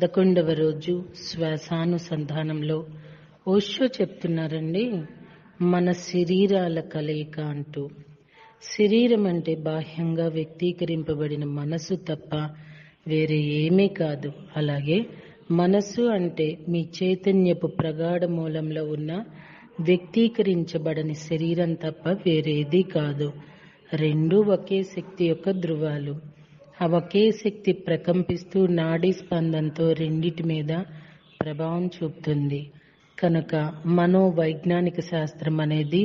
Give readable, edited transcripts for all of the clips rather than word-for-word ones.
11వ రోజు శ్వాసానుసంధానంలో ఓషో చెప్తున్నారండి, మన శరీరాల కలయిక అంటూ. శరీరం అంటే బాహ్యంగా వ్యక్తీకరింపబడిన మనసు తప్ప వేరే ఏమీ కాదు. అలాగే మనస్సు అంటే మీ చైతన్యపు ప్రగాఢ మూలంలో ఉన్న వ్యక్తీకరించబడని శరీరం తప్ప వేరేది కాదు. రెండూ ఒకే శక్తి యొక్క ధృవాలు. ఆ ఒకే శక్తి ప్రకంపిస్తూ నాడీ స్పందనతో రెండిటి మీద ప్రభావం చూపుతుంది. కనుక మనోవైజ్ఞానిక శాస్త్రం అనేది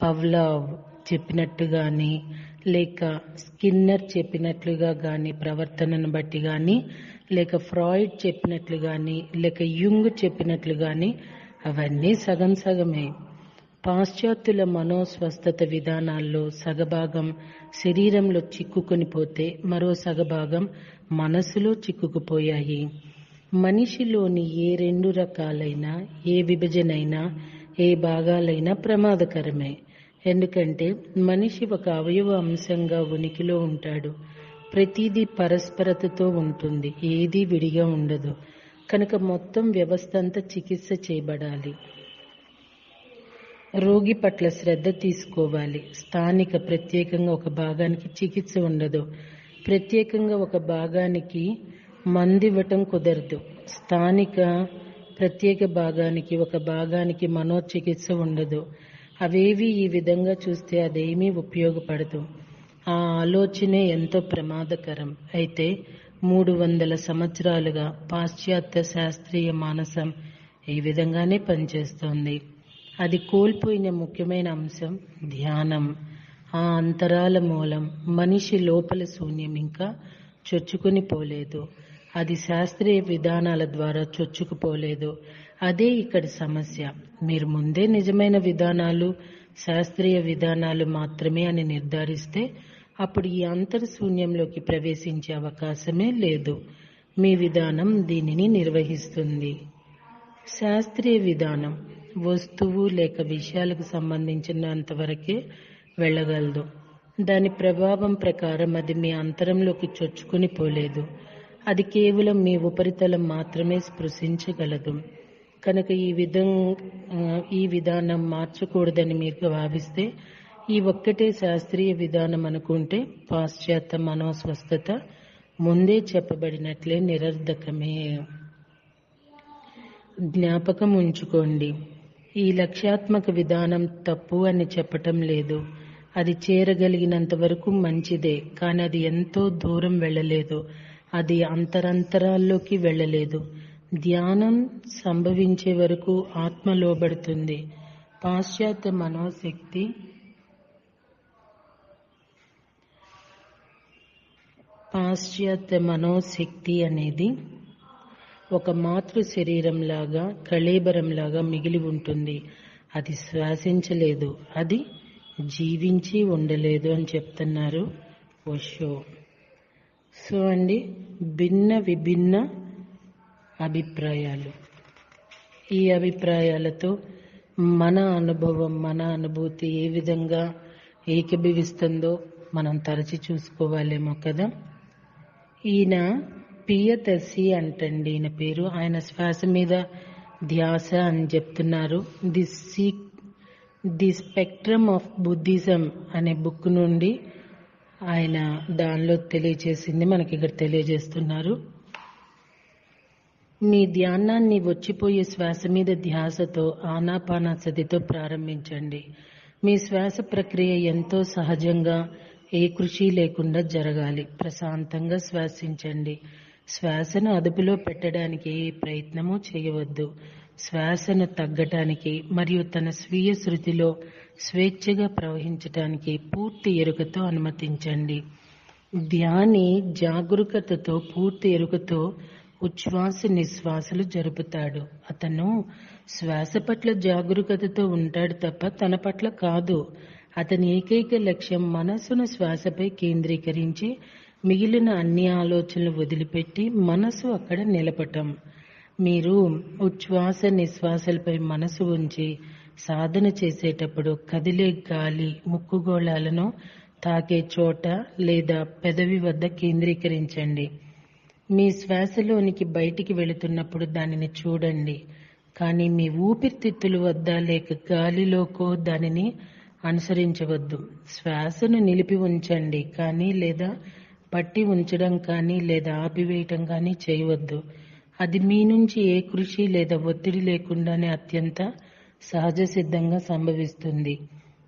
పవ్లావ్ చెప్పినట్టుగాని లేక స్కిన్నర్ చెప్పినట్లుగా కానీ ప్రవర్తనను బట్టి కానీ లేక ఫ్రాయిడ్ చెప్పినట్లు కానీ లేక యుంగ్ చెప్పినట్లు కానీ అవన్నీ సగం సగమే. పాశ్చాత్యుల మనోస్వస్థత విధానాల్లో సగభాగం శరీరంలో చిక్కుకొని పోతే మరో సగభాగం మనసులో చిక్కుకుపోయాయి. మనిషిలోని ఏ రెండు రకాలైన ఏ విభజనైనా ఏ భాగాలైనా ప్రమాదకరమే. ఎందుకంటే మనిషి ఒక అవయవ అంశంగా ఉనికిలో ఉంటాడు. ప్రతిదీ పరస్పరతతో ఉంటుంది, ఏదీ విడిగా ఉండదు. కనుక మొత్తం వ్యవస్థ అంతా చికిత్స చేయబడాలి. రోగి పట్ల శ్రద్ధ తీసుకోవాలి. స్థానిక ప్రత్యేకంగా ఒక భాగానికి చికిత్స ఉండదు. ప్రత్యేకంగా ఒక భాగానికి మందివ్వటం కుదరదు. స్థానిక ప్రత్యేక భాగానికి ఒక భాగానికి మనోచికిత్స ఉండదు. అవేవి ఈ విధంగా చూస్తే అదేమీ ఉపయోగపడదు. ఆ ఆలోచనే ఎంతో ప్రమాదకరం. అయితే 300 సంవత్సరాలుగా పాశ్చాత్య శాస్త్రీయ మానసం ఈ విధంగానే పనిచేస్తోంది. అది కోల్పోయిన ముఖ్యమైన అంశం ధ్యానం. ఆ అంతరాల మూలం మనిషి లోపల శూన్యం ఇంకా చొచ్చుకొని పోలేదు. అది శాస్త్రీయ విధానాల ద్వారా చొచ్చుకుపోలేదు. అదే ఇక్కడి సమస్య. మీరు ముందే నిజమైన విధానాలు శాస్త్రీయ విధానాలు మాత్రమే అని నిర్ధారిస్తే అప్పుడు ఈ అంతర్శూన్యంలోకి ప్రవేశించే అవకాశమే లేదు. మీ విధానం దీనిని నిర్వహిస్తుంది. శాస్త్రీయ విధానం వస్తువు లేక విషయాలకు సంబంధించినంత వరకే వెళ్ళగలదు. దాని ప్రభావం ప్రకారం అది మీ అంతరంలోకి చొచ్చుకుని పోలేదు. అది కేవలం మీ ఉపరితలం మాత్రమే స్పృశించగలదు. కనుక ఈ విధానం మార్చకూడదని మీరు భావిస్తే ఈ ఒక్కటే శాస్త్రీయ విధానం అనుకుంటే పాశ్చాత్య మనోస్వస్థత ముందే చెప్పబడినట్లే నిరర్ధకమే. జ్ఞాపకం ఉంచుకోండి, ఈ లక్ష్యాత్మక విధానం తప్పు అని చెప్పటం లేదు. అది చేరగలిగినంత వరకు మంచిదే. కానీ అది ఎంతో దూరం వెళ్ళలేదు. అది అంతరంతరాల్లోకి వెళ్ళలేదు. ధ్యానం సంభవించే వరకు ఆత్మ లోబడుతుంది. పాశ్చాత్య మనోశక్తి అనేది ఒక మాతృ శరీరంలాగా కళేబరంలాగా మిగిలి ఉంటుంది. అది శ్వాసించలేదు, అది జీవించి ఉండలేదు అని చెప్తున్నారు ఓషో. సో అండి, విభిన్న అభిప్రాయాలు. ఈ అభిప్రాయాలతో మన అనుభవం మన అనుభూతి ఏ విధంగా ఏకీభవిస్తుందో మనం తరచి చూసుకోవాలేమో కదా. ఈయన పియతసి అంటండి, ఈయన పేరు. ఆయన శ్వాస మీద ధ్యాస అని చెప్తున్నారు. ది స్పెక్ట్రమ్ ఆఫ్ బుద్ధిజం అనే బుక్ నుండి ఆయన దానిలో తెలియజేసింది మనకి ఇక్కడ తెలియజేస్తున్నారు. మీ ధ్యానాన్ని వచ్చిపోయే శ్వాస మీద ధ్యాసతో ఆనాపానసతితో ప్రారంభించండి. మీ శ్వాస ప్రక్రియ ఎంతో సహజంగా ఏ కృషి లేకుండా జరగాలి. ప్రశాంతంగా శ్వాసించండి. శ్వాసను అదుపులో పెట్టడానికి ఏ ప్రయత్నమూ చేయవద్దు. శ్వాసను తగ్గటానికి మరియు తన స్వీయ శృతిలో స్వేచ్ఛగా ప్రవహించటానికి పూర్తి ఎరుకతో అనుమతించండి. ధ్యాని జాగరూకతతో పూర్తి ఎరుకతో ఉచ్ఛ్వాస నిశ్వాసలు జరుపుతాడు. అతను శ్వాస పట్ల జాగరూకతతో ఉంటాడు తప్ప తన పట్ల కాదు. అతని ఏకైక లక్ష్యం మనస్సును శ్వాసపై కేంద్రీకరించి మిగిలిన అన్ని ఆలోచనలు వదిలిపెట్టి మనసు అక్కడ నిలపటం. మీరు ఉచ్ఛ్వాస నిశ్వాసలపై మనసు ఉంచి సాధన చేసేటప్పుడు కదిలే గాలి ముక్కుగోళాలను తాకే చోట లేదా పెదవి వద్ద కేంద్రీకరించండి. మీ శ్వాసలోనికి బయటికి వెళుతున్నప్పుడు దానిని చూడండి, కానీ మీ ఊపిరితిత్తులు వద్ద లేక గాలిలోకో దానిని అనుసరించవద్దు. శ్వాసను నిలిపి ఉంచండి కానీ లేదా పట్టి ఉంచడం కానీ లేదా ఆపివేయటం కానీ చేయవద్దు. అది మీ నుంచి ఏ కృషి లేదా ఒత్తిడి లేకుండానే అత్యంత సహజ సిద్ధంగా సంభవిస్తుంది.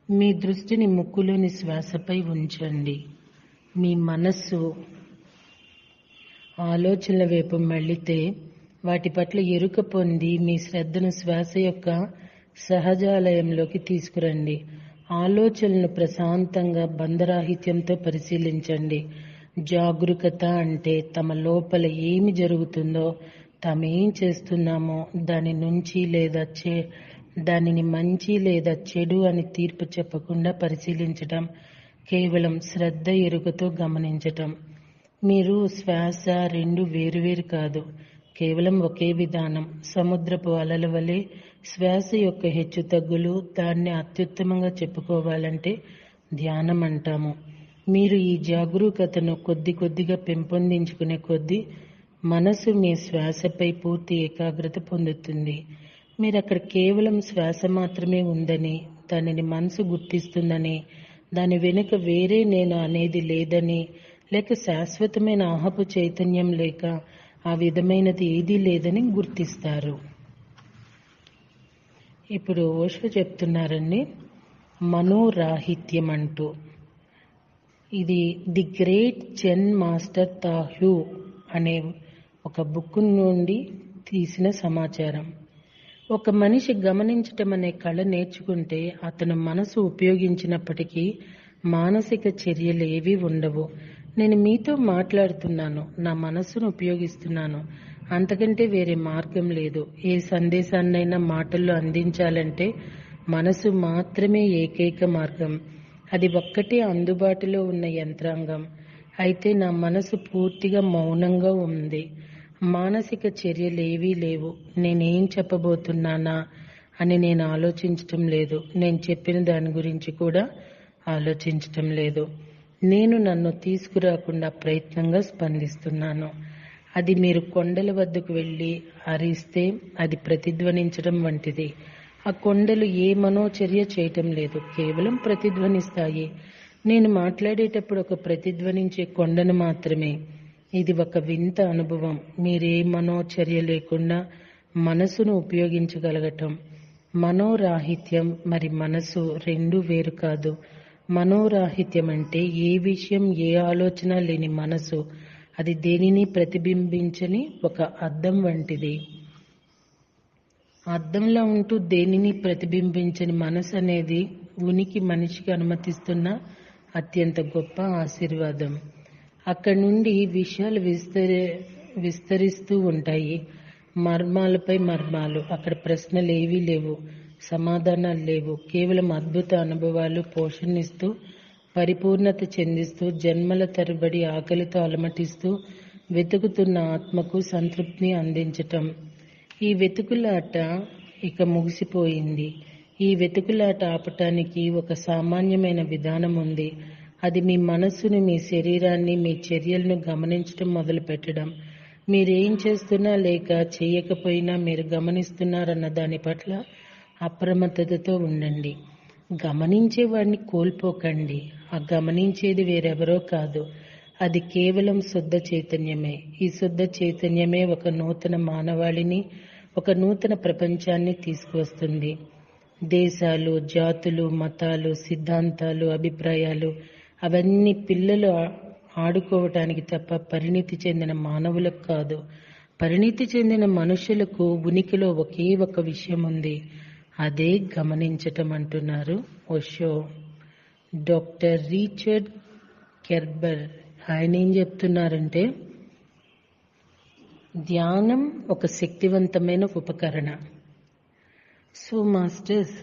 మీ దృష్టిని ముక్కులోని శ్వాసపై ఉంచండి. మీ మనస్సు ఆలోచనల వైపు మళ్ళితే వాటి పట్ల ఎరుక పొంది మీ శ్రద్ధను శ్వాస యొక్క సహజాలయంలోకి తీసుకురండి. ఆలోచనలను ప్రశాంతంగా బంధరాహిత్యంతో పరిశీలించండి. జాగరూకత అంటే తమ లోపల ఏమి జరుగుతుందో, తామేం చేస్తున్నామో దాని నుంచి లేదా దానిని మంచి లేదా చెడు అని తీర్పు చెప్పకుండా పరిశీలించటం, కేవలం శ్రద్ధ ఎరుకతో గమనించటం. మీరు శ్వాస రెండు వేరువేరు కాదు, కేవలం ఒకే విధానం. సముద్రపు అలల వలె శ్వాస యొక్క హెచ్చు తగ్గులు, దాన్ని అత్యుత్తమంగా చెప్పుకోవాలంటే ధ్యానం అంటాము. మీరు ఈ జాగరూకతను కొద్ది కొద్దిగా పెంపొందించుకునే కొద్దీ మనసు మీ శ్వాసపై పూర్తి ఏకాగ్రత పొందుతుంది. మీరు అక్కడ కేవలం శ్వాస మాత్రమే ఉందని, దానిని మనసు గుర్తిస్తుందని, దాని వెనుక వేరే నేను అనేది లేదని, లేక శాశ్వతమైన ఆహపు చైతన్యం లేక ఆ విధమైనది ఏదీ లేదని గుర్తిస్తారు. ఇప్పుడు ఓషో చెప్తున్నారండి, మనోరాహిత్యం అంటూ. ఇది ది గ్రేట్ జెన్ మాస్టర్ తాహ్యూ అనే ఒక బుక్ నుండి తీసిన సమాచారం. ఒక మనిషి గమనించటం అనే కళ నేర్చుకుంటే అతను మనసు ఉపయోగించినప్పటికీ మానసిక చర్యలు ఏవీ ఉండవు. నేను మీతో మాట్లాడుతున్నాను, నా మనస్సును ఉపయోగిస్తున్నాను, అంతకంటే వేరే మార్గం లేదు. ఏ సందేశాన్నైనా మాటల్లో అందించాలంటే మనసు మాత్రమే ఏకైక మార్గం. అది ఒక్కటే అందుబాటులో ఉన్న యంత్రాంగం. అయితే నా మనసు పూర్తిగా మౌనంగా ఉంది. మానసిక చర్యలేవీ లేవు. నేనేం చెప్పబోతున్నానా అని నేను ఆలోచించటం లేదు. నేను చెప్పిన దాని గురించి కూడా ఆలోచించటం లేదు. నేను నన్ను తీసుకురాకుండా ప్రయత్నంగా స్పందిస్తున్నాను. అది మీరు కొండల వద్దకు వెళ్ళి అరిస్తే అది ప్రతిధ్వనించడం వంటిది. ఆ కొండలు ఏ మనోచర్య చేయటం లేదు, కేవలం ప్రతిధ్వనిస్తాయి. నేను మాట్లాడేటప్పుడు ఒక ప్రతిధ్వనించే కొండను మాత్రమే. ఇది ఒక వింత అనుభవం. మీరే మనోచర్య లేకుండా మనసును ఉపయోగించగలగటం. మనోరాహిత్యం మరి మనసు రెండు వేరు కాదు. మనోరాహిత్యం అంటే ఏ విషయం ఏ ఆలోచన లేని మనసు. అది దేనిని ప్రతిబింబించని ఒక అద్దం వంటిది. అద్దంలో ఉంటూ దేనిని ప్రతిబింబించని మనసు అనేది ఉనికి మనిషికి అనుమతిస్తున్న అత్యంత గొప్ప ఆశీర్వాదం. అక్కడి నుండి విషయాలు విస్తరిస్తూ ఉంటాయి. మర్మాలపై మర్మాలు. అక్కడ ప్రశ్నలు ఏవీ లేవు, సమాధానాలు లేవు. కేవలం అద్భుత అనుభవాలు పోషణిస్తూ, పరిపూర్ణత చెందిస్తూ, జన్మల తరబడి ఆకలితో అలమటిస్తూ వెతుకుతున్న ఆత్మకు సంతృప్తిని అందించటం. ఈ వెతుకులాట ఇక ముగిసిపోయింది. ఈ వెతుకులాట ఆపటానికి ఒక సామాన్యమైన విధానం ఉంది. అది మీ మనస్సును, మీ శరీరాన్ని, మీ చర్యలను గమనించడం మొదలు పెట్టడం. మీరేం చేస్తున్నా లేక చేయకపోయినా మీరు గమనిస్తున్నారన్న దాని పట్ల అప్రమత్తతతో ఉండండి. గమనించేవాడిని కోల్పోకండి. ఆ గమనించేది వేరెవరో కాదు, అది కేవలం శుద్ధ చైతన్యమే. ఈ శుద్ధ చైతన్యమే ఒక నూతన మానవాళిని, ఒక నూతన ప్రపంచాన్ని తీసుకువస్తుంది. దేశాలు, జాతులు, మతాలు, సిద్ధాంతాలు, అభిప్రాయాలు అవన్నీ పిల్లలు ఆడుకోవటానికి తప్ప పరిణితి చెందిన మానవులకు కాదు. పరిణితి చెందిన మనుషులకు ఉనికిలో ఒకే ఒక విషయం ఉంది, అదే గమనించటం అంటున్నారు ఓషో. డాక్టర్ రిచర్డ్ కెర్బర్ ఆయన ఏం చెప్తున్నారంటే, ధ్యానం ఒక శక్తివంతమైన ఉపకరణ. సో మాస్టర్స్,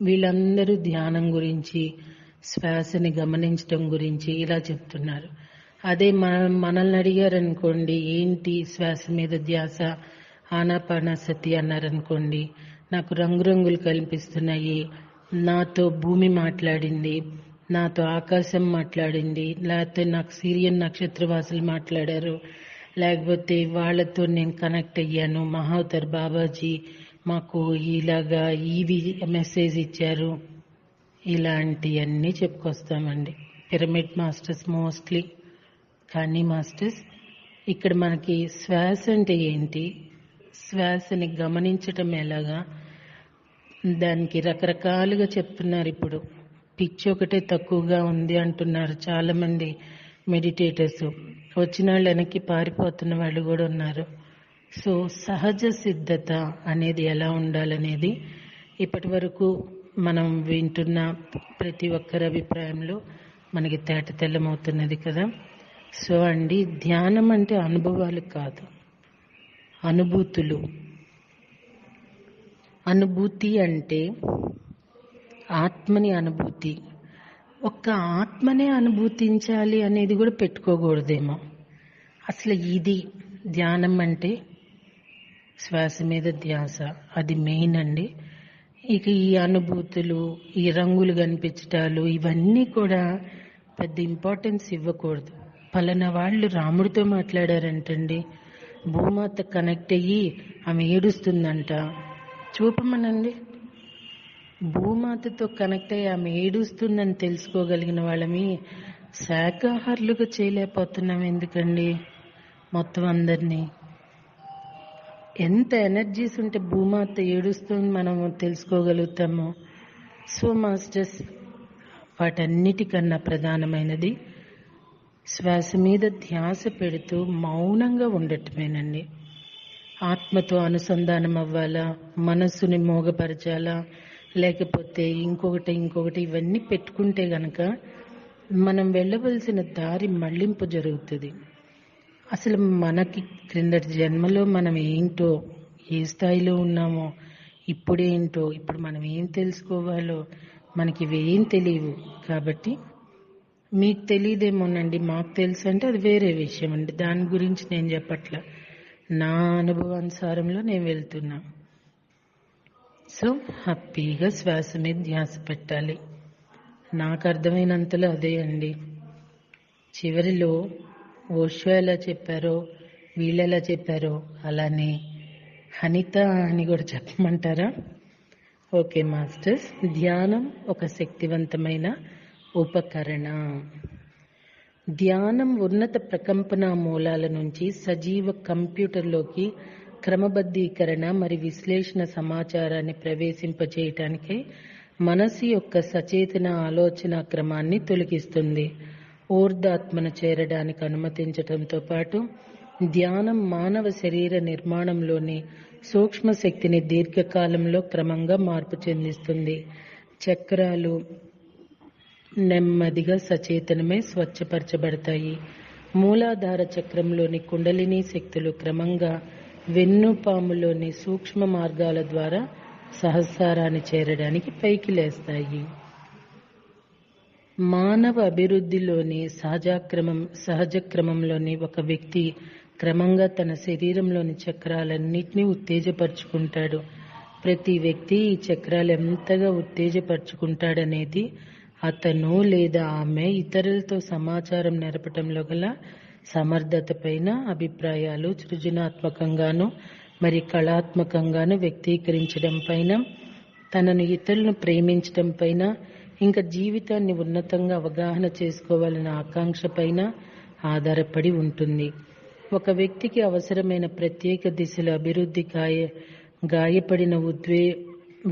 వీళ్ళందరూ ధ్యానం గురించి, శ్వాసని గమనించటం గురించి ఇలా చెప్తున్నారు. అదే మనల్ని అడిగారనుకోండి, ఏంటి శ్వాస మీద ధ్యాస, ఆనాపానసతి అన్నారనుకోండి, నాకు రంగురంగులు కనిపిస్తున్నాయి, నాతో భూమి మాట్లాడింది, నాతో ఆకాశం మాట్లాడింది, లేకపోతే నాకు సిరియన్ నక్షత్రవాసులు మాట్లాడారు, లేకపోతే వాళ్ళతో నేను కనెక్ట్ అయ్యాను, మహావతార్ బాబాజీ మాకు ఇలాగా ఇవి మెసేజ్ ఇచ్చారు, ఇలాంటివన్నీ చెప్పుకొస్తామండి. Pyramid masters mostly. కానీ మాస్టర్స్ ఇక్కడ మనకి శ్వాస అంటే ఏంటి, శ్వాసని గమనించటం ఎలాగా, దానికి రకరకాలుగా చెప్తున్నారు. ఇప్పుడు పిచ్ ఒకటే తక్కువగా ఉంది అంటున్నారు చాలా మంది మెడిటేటర్స్. వచ్చిన వాళ్ళు వెనక్కి పారిపోతున్న వాళ్ళు కూడా ఉన్నారు. సో సహజ సిద్ధత అనేది ఎలా ఉండాలనేది ఇప్పటి వరకు మనం వింటున్న ప్రతి ఒక్కరి అభిప్రాయంలో మనకి తేటతెల్లమవుతున్నది కదా. సో అండి, ధ్యానం అంటే అనుభవాలు కాదు, అనుభూతులు. అనుభూతి అంటే ఆత్మని అనుభూతి. ఒక్క ఆత్మనే అనుభూతించాలి అనేది కూడా పెట్టుకోకూడదేమో. అసలు ఇది ధ్యానం అంటే శ్వాస మీద ధ్యాస, అది మెయిన్ అండి. ఇక ఈ అనుభూతులు, ఈ రంగులు కనిపించటాలు, ఇవన్నీ కూడా పెద్ద ఇంపార్టెన్స్ ఇవ్వకూడదు. పలానా వాళ్ళు రాముడితో మాట్లాడారంటండి, భూమాత కనెక్ట్ అయ్యి ఆమె ఏడుస్తుందంట, చూపమనండి. భూమాతతో కనెక్ట్ అయ్యి ఆమె ఏడుస్తుందని తెలుసుకోగలిగిన వాళ్ళమి శాకాహారులుగా చేయలేకపోతున్నాం ఎందుకండి? మొత్తం అందరినీ ఎంత ఎనర్జీస్ ఉంటే భూమాత ఏడుస్తుంది మనము తెలుసుకోగలుగుతాము. సో మాస్టర్స్, వాటన్నిటికన్నా ప్రధానమైనది శ్వాస మీద ధ్యాస పెడుతూ మౌనంగా ఉండటమేనండి. ఆత్మతో అనుసంధానం అవ్వాలా, మనస్సుని మోగపరచాలా, లేకపోతే ఇంకొకటి ఇవన్నీ పెట్టుకుంటే గనక మనం వెళ్ళవలసిన దారి మళ్లింపు జరుగుతుంది. అసలు మనకి క్రిందటి జన్మలో మనం ఏంటో, ఏ స్థాయిలో ఉన్నామో, ఇప్పుడేంటో, ఇప్పుడు మనం ఏం తెలుసుకోవాలో మనకి ఇవేం తెలియవు. కాబట్టి మీకు తెలియదేమోనండి, మాకు తెలుసు అంటే అది వేరే విషయం అండి. దాని గురించి నేను చెప్పట్లా, నా అనుభవానుసారంలో నేను వెళ్తున్నా. సో హ్యాపీగా శ్వాస మీద ధ్యాస పెట్టాలి. నాకు అర్థమైనంతలో అదే అండి. చివరిలో ఓషో ఎలా చెప్పారో, వీళ్ళు ఎలా చెప్పారో అలానే హనిత అని కూడా చెప్పమంటారా? ఓకే మాస్టర్స్, ధ్యానం ఒక శక్తివంతమైన ఉపకరణ. ధ్యానం ఉన్నత ప్రకంపన మూలాల నుంచి సజీవ కంప్యూటర్లోకి క్రమబద్ధీకరణ మరి విశ్లేషణ సమాచారాన్ని ప్రవేశింపచేయటానికై మనసు యొక్క సచేతన ఆలోచన క్రమాన్ని తొలగిస్తుంది. ఊర్ధాత్మను చేరడానికి అనుమతించటంతో పాటు ధ్యానం మానవ శరీర నిర్మాణంలోని సూక్ష్మ శక్తిని దీర్ఘకాలంలో క్రమంగా మార్పు చెందిస్తుంది. చక్రాలు నెమ్మదిగా సచేతనమై స్వచ్ఛపరచబడతాయి. మూలాధార చక్రంలోని కుండలిని శక్తులు క్రమంగా వెన్నుపాములోని సూక్ష్మ మార్గాల ద్వారా సహస్రాన్ని చేరడానికి పైకి లేస్తాయి. మానవ అభివృద్ధిలోని సహజ క్రమంలోని ఒక వ్యక్తి క్రమంగా తన శరీరంలోని చక్రాలన్నింటినీ ఉత్తేజపరుచుకుంటాడు. ప్రతి వ్యక్తి ఈ చక్రాలు ఎంతగా ఉత్తేజపరుచుకుంటాడనేది అతను లేదా ఆమె ఇతరులతో సమాచారం నెరపటంలో గల సమర్థత పైన అభిప్రాయాలు సృజనాత్మకంగాను మరి కళాత్మకంగాను వ్యక్తీకరించడం పైన, తనను ఇతరులను ప్రేమించడం పైన, ఇంకా జీవితాన్ని ఉన్నతంగా అవగాహన చేసుకోవాలన్న ఆకాంక్ష పైన ఆధారపడి ఉంటుంది. ఒక వ్యక్తికి అవసరమైన ప్రత్యేక దిశలో అభివృద్ధి గాయపడిన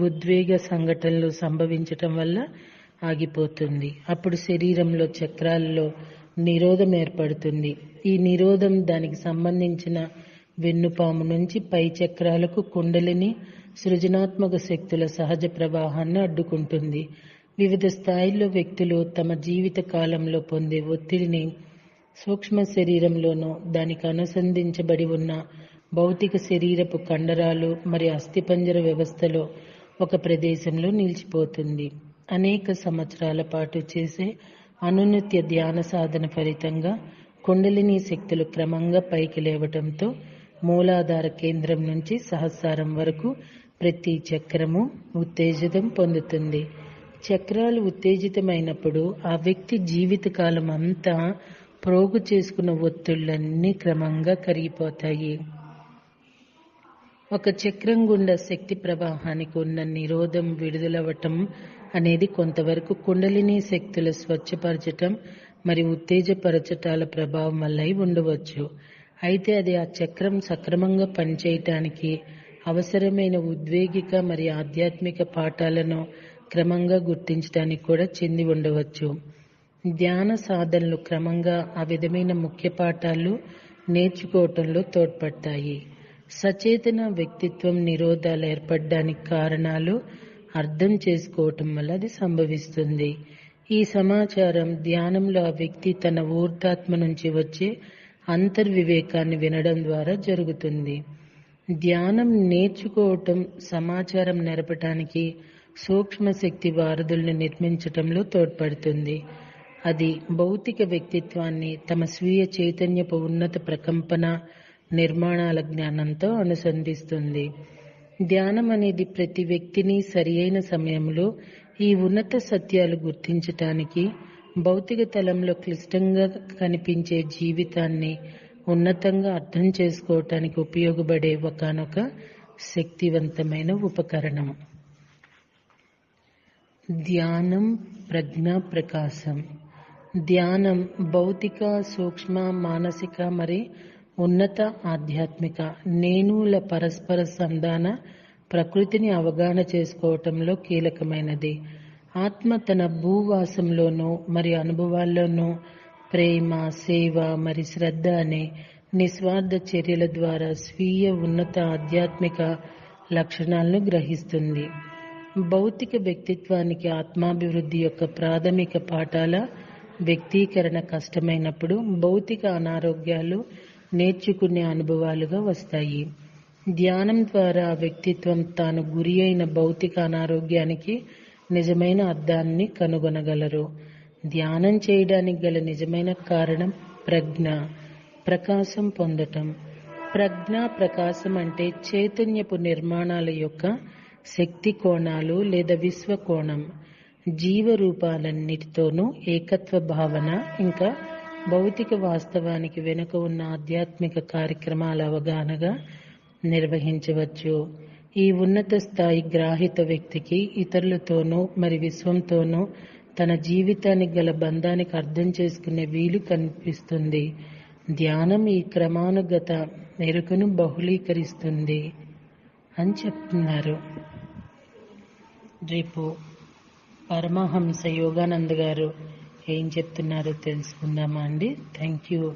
ఉద్వేగ సంఘటనలు సంభవించటం వల్ల ఆగిపోతుంది. అప్పుడు శరీరంలో చక్రాలలో నిరోధం ఏర్పడుతుంది. ఈ నిరోధం దానికి సంబంధించిన వెన్నుపాము నుంచి పై చక్రాలకు కుండలిని సృజనాత్మక శక్తుల సహజ ప్రవాహాన్ని అడ్డుకుంటుంది. వివిధ స్థాయిల్లో వ్యక్తులు తమ జీవిత కాలంలో పొందే ఒత్తిడిని సూక్ష్మ శరీరంలోనూ దానికి అనుసంధించబడి ఉన్న భౌతిక శరీరపు కండరాలు మరియు అస్థిపంజర వ్యవస్థలో ఒక ప్రదేశంలో నిలిచిపోతుంది. అనేక సంవత్సరాల పాటు చేసే అనునిత్య ధ్యాన సాధన ఫలితంగా కుండలిని శక్తులు క్రమంగా పైకి లేవటంతో మూలాధార కేంద్రం నుంచి సహస్రారం వరకు ప్రతి చక్రము ఉత్తేజితం పొందుతుంది. చక్రాలు ఉత్తేజితమైనప్పుడు ఆ వ్యక్తి జీవితకాలం అంతా ప్రోగు చేసుకున్న ఒత్తిళ్లన్నీ క్రమంగా కరిగిపోతాయి. ఒక చక్రం గుండా శక్తి ప్రవాహానికి ఉన్న నిరోధం విడుదలవ్వటం అనేది కొంతవరకు కుండలిని శక్తుల స్వచ్ఛపరచటం మరియు ఉత్తేజపరచటాల ప్రభావం వల్ల ఉండవచ్చు. అయితే అది ఆ చక్రం సక్రమంగా పనిచేయటానికి అవసరమైన ఉద్వేగిక మరియు ఆధ్యాత్మిక పాఠాలను క్రమంగా గుర్తించడానికి కూడా చెంది ఉండవచ్చు. ధ్యాన సాధనలు క్రమంగా ఆ విధమైన ముఖ్య పాఠాలు నేర్చుకోవటంలో తోడ్పడతాయి. సచేతన వ్యక్తిత్వం నిరోధాలు ఏర్పడడానికి కారణాలు అర్థం చేసుకోవటం వల్ల అది సంభవిస్తుంది. ఈ సమాచారం ధ్యానంలో ఆ వ్యక్తి తన ఊర్ధాత్మ నుంచి వచ్చే అంతర్వివేకాన్ని వినడం ద్వారా జరుగుతుంది. ధ్యానం నేర్చుకోవటం సమాచారం నెరపటానికి సూక్ష్మ శక్తి వారధులను నిర్మించటంలో తోడ్పడుతుంది. అది భౌతిక వ్యక్తిత్వాన్ని తమ స్వీయ చైతన్యపు ఉన్నత ప్రకంపన నిర్మాణాల జ్ఞానంతో అనుసంధిస్తుంది. ధ్యానం అనేది ప్రతి వ్యక్తిని సరి అయిన సమయంలో ఈ ఉన్నత సత్యాలు గుర్తించటానికి, భౌతిక తలంలో క్లిష్టంగా కనిపించే జీవితాన్ని ఉన్నతంగా అర్థం చేసుకోవటానికి ఉపయోగపడే ఒకానొక శక్తివంతమైన ఉపకరణం. ధ్యానం ప్రజ్ఞా ప్రకాశం. ధ్యానం భౌతిక, సూక్ష్మ, మానసిక మరియు ఉన్నత ఆధ్యాత్మిక నేనుల పరస్పర సంధాన ప్రకృతిని అవగాహన చేసుకోవటంలో కీలకమైనది. ఆత్మ తన భూవాసంలోనూ మరియు అనుభవాల్లోనూ ప్రేమ, సేవ మరియు శ్రద్ధ అనే నిస్వార్థ చర్యల ద్వారా స్వీయ ఉన్నత ఆధ్యాత్మిక లక్షణాలను గ్రహిస్తుంది. భౌతిక వ్యక్తిత్వానికి ఆత్మాభివృద్ధి యొక్క ప్రాథమిక పాఠాల వ్యక్తీకరణ కష్టమైనప్పుడు భౌతిక అనారోగ్యాలు నేర్చుకునే అనుభవాలుగా వస్తాయి. ధ్యానం ద్వారా వ్యక్తిత్వం తాను గురి అయిన భౌతిక అనారోగ్యానికి నిజమైన అర్థాన్ని కనుగొనగలరు. ధ్యానం చేయడానికి గల నిజమైన కారణం ప్రజ్ఞ, ప్రకాశం పొందటం. ప్రజ్ఞ ప్రకాశం అంటే చైతన్యపు నిర్మాణాల యొక్క శక్తి కోణాలు లేదా విశ్వకోణం, జీవరూపాలన్నిటితోనూ ఏకత్వ భావన, ఇంకా భౌతిక వాస్తవానికి వెనుక ఉన్న ఆధ్యాత్మిక కార్యక్రమాల అవగాహనగా నిర్వహించవచ్చు. ఈ ఉన్నత స్థాయి గ్రాహిత వ్యక్తికి ఇతరులతోనూ మరి విశ్వంతోనూ తన జీవితానికి గల బంధానికి అర్థం చేసుకునే వీలు కనిపిస్తుంది. ధ్యానం ఈ క్రమానుగత ఎరుకను బహుళీకరిస్తుంది అని చెప్తున్నారు. రేపు పరమహంస యోగానంద గారు ఏం చెప్తున్నారో తెలుసుకుందామా అండి. Thank you.